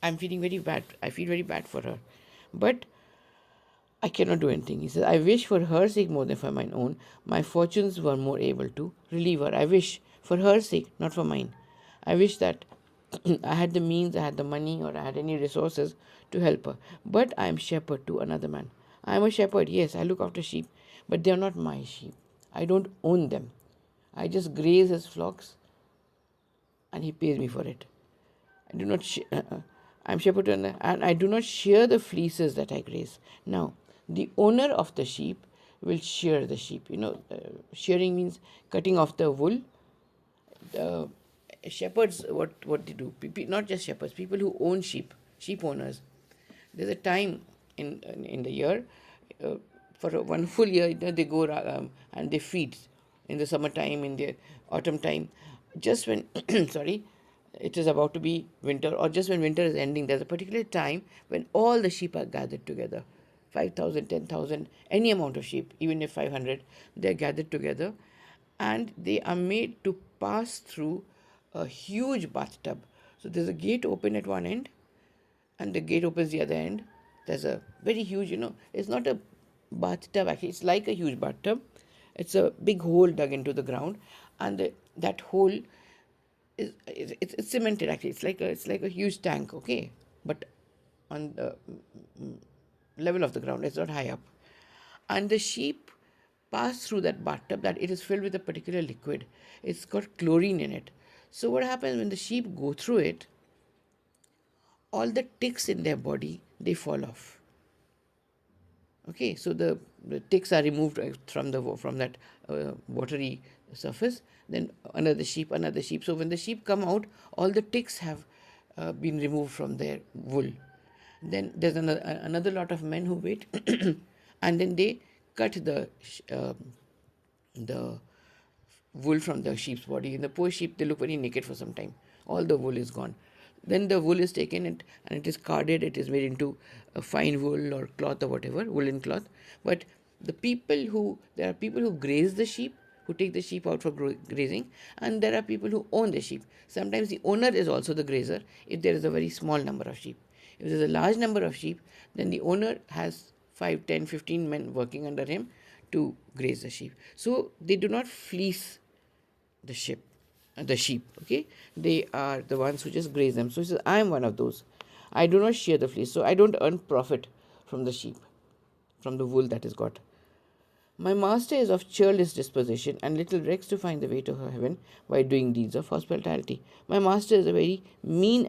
I'm feeling very bad. I feel very bad for her. But I cannot do anything. He says, I wish for her sake more than for mine own. My fortunes were more able to relieve her. I wish for her sake, not for mine. I wish that I had the means, I had the money, or I had any resources to help her. But I am shepherd to another man. I am a shepherd, yes, I look after sheep, but they are not my sheep. I don't own them. I just graze his flocks and he pays me for it. I do not. I am shepherd and I do not shear the fleeces that I graze. Now, the owner of the sheep will shear the sheep. Shearing means cutting off the wool. Uh, Shepherds, what they do? Not just shepherds, people who own sheep, sheep owners. There's a time in the year, uh, for one full year, they go and they feed in the summertime, in the autumn time, just when sorry, it is about to be winter, or just when winter is ending. There's a particular time when all the sheep are gathered together. 5,000, 10,000, any amount of sheep, even if 500, they're gathered together, and they are made to pass through a huge bathtub. So there's a gate open at one end, and the gate opens the other end. There's a very huge, it's not a bathtub actually, it's like a huge bathtub. It's a big hole dug into the ground, and that hole it's cemented actually. It's like a huge tank, okay, but on the level of the ground. It's not high up, and the sheep pass through that bathtub. That it is filled with a particular liquid. It's got chlorine in it. So what happens when the sheep go through it? All the ticks in their body, they fall off. Okay, so the ticks are removed from that watery surface. Then another sheep. So when the sheep come out, all the ticks have been removed from their wool. Then there's another lot of men who wait, and then they cut the wool from the sheep's body. And the poor sheep, they look very naked for some time. All the wool is gone. Then the wool is taken and it is carded. It is made into a fine wool or cloth or whatever, woolen cloth. But there are people who graze the sheep, who take the sheep out for grazing, and there are people who own the sheep. Sometimes the owner is also the grazer if there is a very small number of sheep. If there is a large number of sheep, then the owner has 5, 10, 15 men working under him to graze the sheep. So they do not fleece the sheep, okay? They are the ones who just graze them. So he says, I am one of those. I do not shear the fleece, so I don't earn profit from the sheep, from the wool that is got. My master is of churlish disposition and little recks to find the way to her heaven by doing deeds of hospitality. My master is a very mean